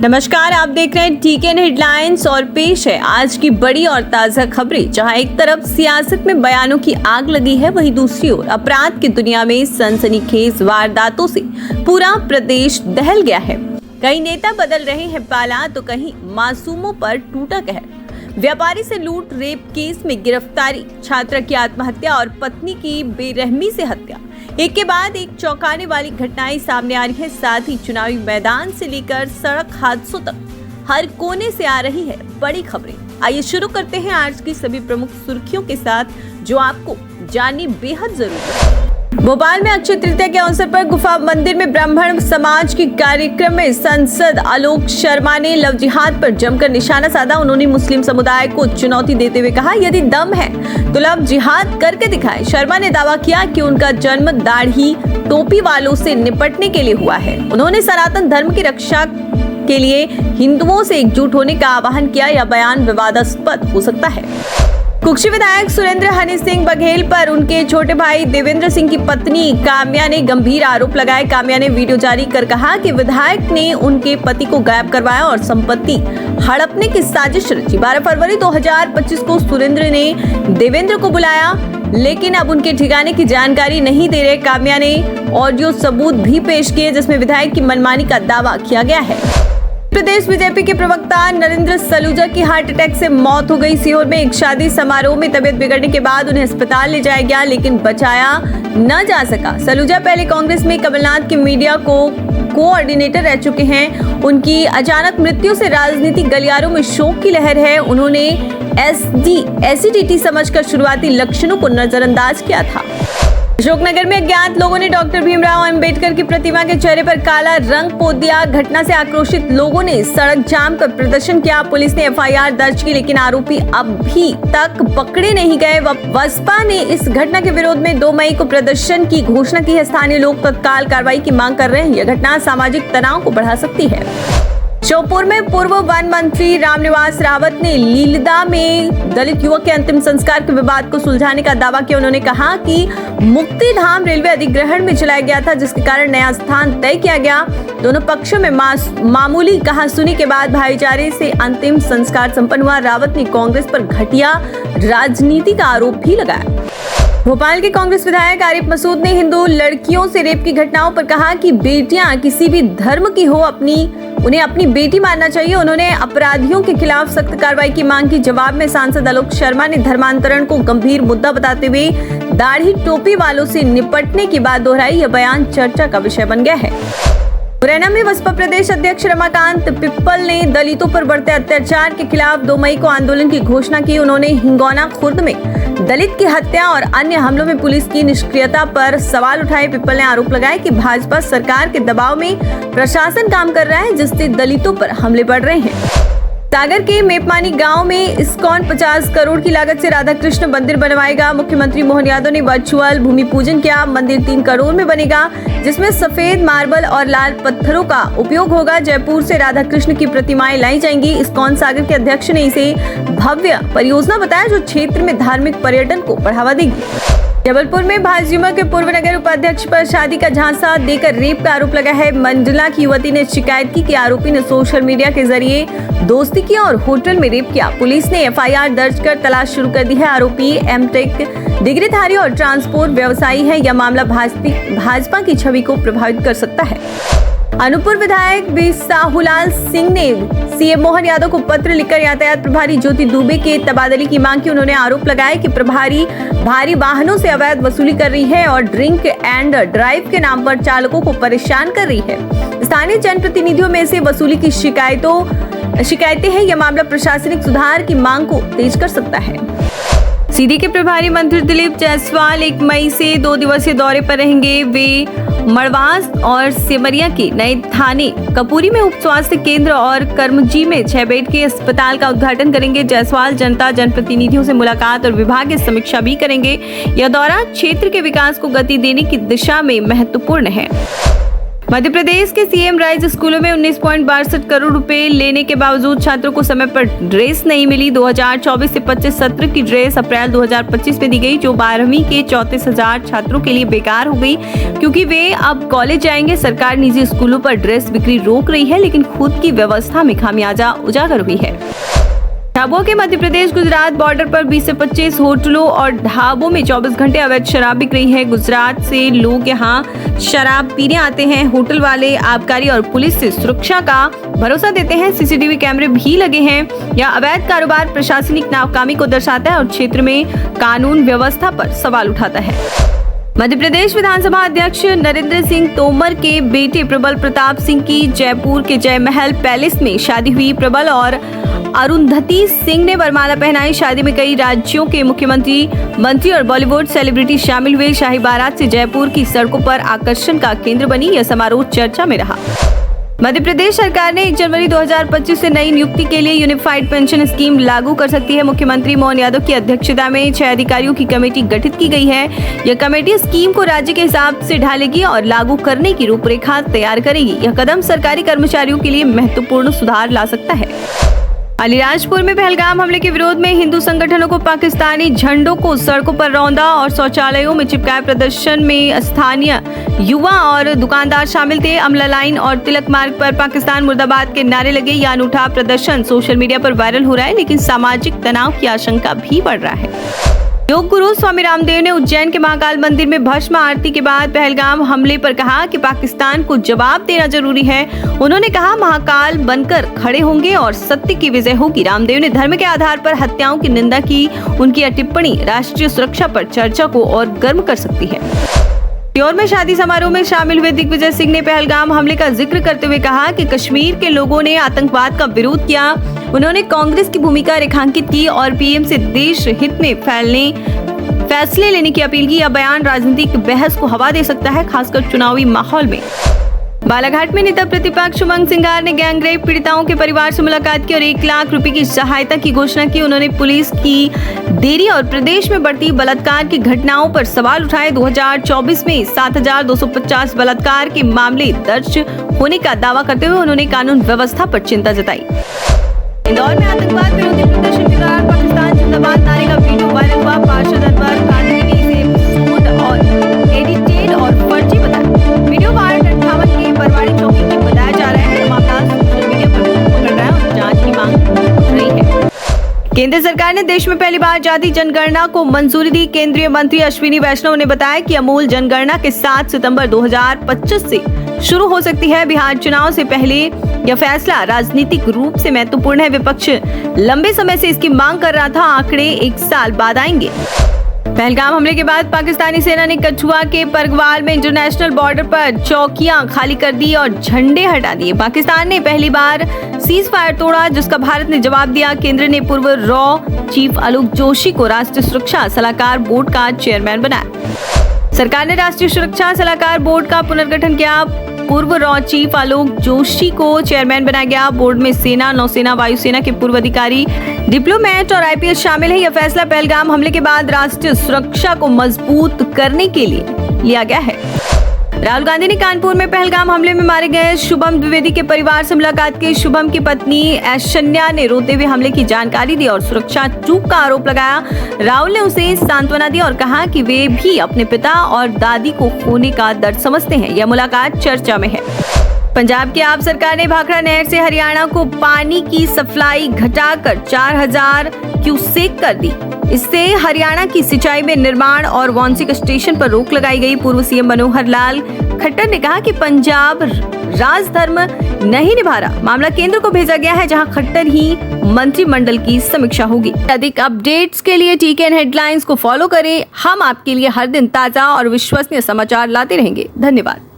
नमस्कार, आप देख रहे हैं टीकेएन हेडलाइंस और पेश है आज की बड़ी और ताजा खबरें। जहां एक तरफ सियासत में बयानों की आग लगी है, वहीं दूसरी ओर अपराध की दुनिया में सनसनीखेज वारदातों से पूरा प्रदेश दहल गया है। कहीं नेता बदल रहे हैं पाला तो कहीं मासूमों पर टूटा कहर। व्यापारी से लूट, रेप केस में गिरफ्तारी, छात्रा की आत्महत्या और पत्नी की बेरहमी से हत्या, एक के बाद एक चौंकाने वाली घटनाएं सामने आ रही है। साथ ही चुनावी मैदान से लेकर सड़क हादसों तक हर कोने से आ रही है बड़ी खबरें। आइए शुरू करते हैं आज की सभी प्रमुख सुर्खियों के साथ, जो आपको जाननी बेहद जरूरी है। भोपाल में अक्षय तृतीया के अवसर पर गुफा मंदिर में ब्राह्मण समाज के कार्यक्रम में सांसद आलोक शर्मा ने लव जिहाद पर जमकर निशाना साधा। उन्होंने मुस्लिम समुदाय को चुनौती देते हुए कहा, यदि दम है तो लव जिहाद करके दिखाएं। शर्मा ने दावा किया कि उनका जन्म दाढ़ी टोपी वालों से निपटने के लिए हुआ है। उन्होंने सनातन धर्म की रक्षा के लिए हिंदुओं से एकजुट होने का आह्वान किया। यह बयान विवादास्पद हो सकता है। कुक्षी विधायक सुरेंद्र हनी सिंह बघेल पर उनके छोटे भाई देवेंद्र सिंह की पत्नी काम्या ने गंभीर आरोप लगाए। काम्या ने वीडियो जारी कर कहा कि विधायक ने उनके पति को गायब करवाया और संपत्ति हड़पने की साजिश रची। 12 फरवरी 2025 को सुरेंद्र ने देवेंद्र को बुलाया, लेकिन अब उनके ठिकाने की जानकारी नहीं दे रहे। काम्या ने ऑडियो सबूत भी पेश किए जिसमें विधायक की मनमानी का दावा किया गया है। प्रदेश बीजेपी के प्रवक्ता नरेंद्र सलूजा की हार्ट अटैक से मौत हो गई। सीहोर में एक शादी समारोह में तबीयत बिगड़ने के बाद उन्हें अस्पताल ले जाया गया, लेकिन बचाया न जा सका। सलूजा पहले कांग्रेस में कमलनाथ के मीडिया कोऑर्डिनेटर रह चुके हैं। उनकी अचानक मृत्यु से राजनीतिक गलियारों में शोक की लहर है। उन्होंने एसिडिटी समझकर शुरुआती लक्षणों को नजरअंदाज किया था। अशोकनगर में अज्ञात लोगों ने डॉक्टर भीमराव अंबेडकर की प्रतिमा के चेहरे पर काला रंग पोत दिया। घटना से आक्रोशित लोगों ने सड़क जाम कर प्रदर्शन किया। पुलिस ने एफआईआर दर्ज की, लेकिन आरोपी अभी तक पकड़े नहीं गए। बसपा ने इस घटना के विरोध में 2 मई को प्रदर्शन की घोषणा की है। स्थानीय लोग तत्काल कार्रवाई की मांग कर रहे हैं। यह घटना सामाजिक तनाव को बढ़ा सकती है। श्योपुर में पूर्व वन मंत्री रामनिवास रावत ने लीलदा में दलित युवक के अंतिम संस्कार के विवाद को सुलझाने का दावा किया। उन्होंने कहा कि मुक्तिधाम रेलवे अधिग्रहण में चलाया गया था, जिसके कारण नया स्थान तय किया गया। दोनों पक्षों में मामूली कहासुनी के बाद भाईचारे से अंतिम संस्कार संपन्न हुआ। रावत ने कांग्रेस पर घटिया राजनीति का आरोप भी लगाया। भोपाल के कांग्रेस विधायक आरिफ मसूद ने हिंदू लड़कियों से रेप की घटनाओं पर कहा कि बेटियां किसी भी धर्म की हो, उन्हें अपनी बेटी मानना चाहिए। उन्होंने अपराधियों के खिलाफ सख्त कार्रवाई की मांग की। जवाब में सांसद आलोक शर्मा ने धर्मांतरण को गंभीर मुद्दा बताते हुए दाढ़ी टोपी वालों से निपटने की बात दोहराई। यह बयान चर्चा का विषय बन गया है। मुरैना में बसपा प्रदेश अध्यक्ष रमाकांत पिप्पल ने दलितों पर बढ़ते अत्याचार के खिलाफ 2 मई को आंदोलन की घोषणा की। उन्होंने हिंगोना खुर्द में दलित की हत्या और अन्य हमलों में पुलिस की निष्क्रियता पर सवाल उठाए। पिप्पल ने आरोप लगाया कि भाजपा सरकार के दबाव में प्रशासन काम कर रहा है, जिससे दलितों पर हमले बढ़ रहे हैं। सागर के मेपमानी गांव में इस्कॉन 50 करोड़ की लागत से राधा कृष्ण मंदिर बनवाएगा। मुख्यमंत्री मोहन यादव ने वर्चुअल भूमि पूजन किया। मंदिर 3 करोड़ में बनेगा, जिसमें सफेद मार्बल और लाल पत्थरों का उपयोग होगा। जयपुर से राधा कृष्ण की प्रतिमाएं लाई जाएंगी। इस्कॉन सागर के अध्यक्ष ने इसे भव्य परियोजना बताया, जो क्षेत्र में धार्मिक पर्यटन को बढ़ावा देगी। जबलपुर में भाजयुमो के पूर्व नगर उपाध्यक्ष पर शादी का झांसा देकर रेप का आरोप लगा है। मंजुला की युवती ने शिकायत की कि आरोपी ने सोशल मीडिया के जरिए दोस्ती किया और होटल में रेप किया। पुलिस ने एफआईआर दर्ज कर तलाश शुरू कर दी है। आरोपी एमटेक डिग्रीधारी और ट्रांसपोर्ट व्यवसायी है। यह मामला भाजपा की छवि को प्रभावित कर सकता है। अनूपपुर विधायक बिसाहुलाल सिंह ने सीएम मोहन यादव को पत्र लिखकर यातायात प्रभारी ज्योति दुबे के तबादले की मांग की। उन्होंने आरोप लगाया कि प्रभारी भारी वाहनों से अवैध वसूली कर रही है और ड्रिंक एंड ड्राइव के नाम पर चालकों को परेशान कर रही है। स्थानीय जनप्रतिनिधियों में से वसूली की शिकायतें हैं। यह मामला प्रशासनिक सुधार की मांग को तेज कर सकता है। सीडी के प्रभारी मंत्री दिलीप जायसवाल 1 मई से 2 दिवसीय दौरे पर रहेंगे। वे मड़वास और सेमरिया के नए थाने कपूरी में उप स्वास्थ्य केंद्र और करमजी में 6 बेड के अस्पताल का उद्घाटन करेंगे। जायसवाल जनता जनप्रतिनिधियों से मुलाकात और विभागीय समीक्षा भी करेंगे। यह दौरा क्षेत्र के विकास को गति देने की दिशा में महत्वपूर्ण है। मध्य प्रदेश के सीएम राइज स्कूलों में 19.62 करोड़ रुपए लेने के बावजूद छात्रों को समय पर ड्रेस नहीं मिली। 2024 से 25 सत्र की ड्रेस अप्रैल 2025 में दी गई, जो 12वीं के 34,000 छात्रों के लिए बेकार हो गई, क्योंकि वे अब कॉलेज जाएंगे। सरकार निजी स्कूलों पर ड्रेस बिक्री रोक रही है, लेकिन खुद की व्यवस्था में खामियाजा उजागर हुई है। ढाबों के मध्य प्रदेश गुजरात बॉर्डर पर 20 से 25 होटलों और ढाबों में 24 घंटे अवैध शराब बिक रही है। गुजरात से लोग यहां शराब पीने आते हैं। होटल वाले आबकारी और पुलिस से सुरक्षा का भरोसा देते हैं। सीसीटीवी कैमरे भी लगे हैं। यह अवैध कारोबार प्रशासनिक नाकामी को दर्शाता है और क्षेत्र में कानून व्यवस्था पर सवाल उठाता है। मध्य प्रदेश विधानसभा अध्यक्ष नरेंद्र सिंह तोमर के बेटे प्रबल प्रताप सिंह की जयपुर के जय महल पैलेस में शादी हुई। प्रबल और अरुंधति सिंह ने वरमाला पहनाई। शादी में कई राज्यों के मुख्यमंत्री, मंत्री और बॉलीवुड सेलिब्रिटी शामिल हुए। शाही बारात से जयपुर की सड़कों पर आकर्षण का केंद्र बनी। यह समारोह चर्चा में रहा। मध्य प्रदेश सरकार ने 1 जनवरी 2025 से नई नियुक्ति के लिए यूनिफाइड पेंशन स्कीम लागू कर सकती है। मुख्यमंत्री मोहन यादव की अध्यक्षता में 6 अधिकारियों की कमेटी गठित की गई है। यह कमेटी स्कीम को राज्य के हिसाब से ढालेगी और लागू करने की रूपरेखा तैयार करेगी। यह कदम सरकारी कर्मचारियों के लिए महत्वपूर्ण सुधार ला सकता है। अलीराजपुर में पहलगाम हमले के विरोध में हिंदू संगठनों को पाकिस्तानी झंडों को सड़कों पर रौंदा और शौचालयों में चिपकाए। प्रदर्शन में स्थानीय युवा और दुकानदार शामिल थे। अमला लाइन और तिलक मार्ग पर पाकिस्तान मुर्दाबाद के नारे लगे। यह अनूठा प्रदर्शन सोशल मीडिया पर वायरल हो रहा है, लेकिन सामाजिक तनाव की आशंका भी बढ़ रहा है। योग गुरु स्वामी रामदेव ने उज्जैन के महाकाल मंदिर में भस्म आरती के बाद पहलगाम हमले पर कहा कि पाकिस्तान को जवाब देना जरूरी है। उन्होंने कहा, महाकाल बनकर खड़े होंगे और सत्य की विजय होगी। रामदेव ने धर्म के आधार पर हत्याओं की निंदा की। उनकी यह टिप्पणी राष्ट्रीय सुरक्षा पर चर्चा को और गर्म कर सकती है। सीहोर में शादी समारोह में शामिल हुए दिग्विजय सिंह ने पहलगाम हमले का जिक्र करते हुए कहा कि कश्मीर के लोगों ने आतंकवाद का विरोध किया। उन्होंने कांग्रेस की भूमिका रेखांकित की और पीएम से देश हित में फैसले लेने की अपील की। यह बयान राजनीतिक बहस को हवा दे सकता है, खासकर चुनावी माहौल में। बालाघाट में नेता प्रतिपक्ष उमंग सिंगार ने गैंगरेप पीड़िताओं के परिवार से मुलाकात की और 1 लाख रुपए की सहायता की घोषणा की। उन्होंने पुलिस की देरी और प्रदेश में बढ़ती बलात्कार की घटनाओं पर सवाल उठाए। 2024 में 7,250 बलात्कार के मामले दर्ज होने का दावा करते हुए उन्होंने कानून व्यवस्था पर चिंता जताई। इंदौर में आतंकवाद विरोधी प्रदर्शन के दौरान पाकिस्तान जिंदाबाद नारे का वीडियो वायरल हुआ। पार्षद अनवर कादरी ने इसे एपिसोड और एडिटेड और फर्जी बताया। वीडियो वार्ड 58 की बरवाड़ी चौकी की बताया जा रहा है। मामला सोशल मीडिया पर पकड़ रहा है और जांच की मांग उठ रही है। केंद्र सरकार ने देश में पहली बार जाति जनगणना को मंजूरी दी। केंद्रीय मंत्री अश्विनी वैष्णव ने बताया कि अमूल जनगणना के 7 सितंबर 2025 से शुरू हो सकती है। बिहार चुनाव से पहले यह फैसला राजनीतिक रूप से महत्वपूर्ण है। विपक्ष लंबे समय से इसकी मांग कर रहा था। आंकड़े 1 साल बाद आएंगे। पहलगाम हमले के बाद पाकिस्तानी सेना ने कठुआ के परगवाल में इंटरनेशनल बॉर्डर पर चौकियां खाली कर दी और झंडे हटा दिए। पाकिस्तान ने पहली बार सीज फायर तोड़ा, जिसका भारत ने जवाब दिया। केंद्र ने पूर्व रॉ चीफ आलोक जोशी को राष्ट्रीय सुरक्षा सलाहकार बोर्ड का चेयरमैन बनाया। सरकार ने राष्ट्रीय सुरक्षा सलाहकार बोर्ड का पुनर्गठन किया। पूर्व रॉ चीफ आलोक जोशी को चेयरमैन बनाया गया। बोर्ड में सेना, नौसेना, वायुसेना के पूर्व अधिकारी, डिप्लोमेट और आईपीएस शामिल है। यह फैसला पहलगाम हमले के बाद राष्ट्रीय सुरक्षा को मजबूत करने के लिए लिया गया है। राहुल गांधी ने कानपुर में पहलगाम हमले में मारे गए शुभम द्विवेदी के परिवार से मुलाकात की। शुभम की पत्नी ऐश्वर्या ने रोते हुए हमले की जानकारी दी और सुरक्षा चूक का आरोप लगाया। राहुल ने उसे सांत्वना दी और कहा कि वे भी अपने पिता और दादी को खोने का दर्द समझते हैं। यह मुलाकात चर्चा में है। पंजाब की आप सरकार ने भाखड़ा नहर से हरियाणा को पानी की सप्लाई घटाकर 4000 क्यूसेक कर दी। इससे हरियाणा की सिंचाई में निर्माण और वांशिक स्टेशन पर रोक लगाई गई। पूर्व सीएम मनोहर लाल खट्टर ने कहा कि पंजाब राजधर्म नहीं निभा रहा। मामला केंद्र को भेजा गया है, जहां खट्टर ही मंत्रिमंडल की समीक्षा होगी। अधिक अपडेट्स के लिए टीकेएन हेडलाइंस को फॉलो करें। हम आपके लिए हर दिन ताजा और विश्वसनीय समाचार लाते रहेंगे। धन्यवाद।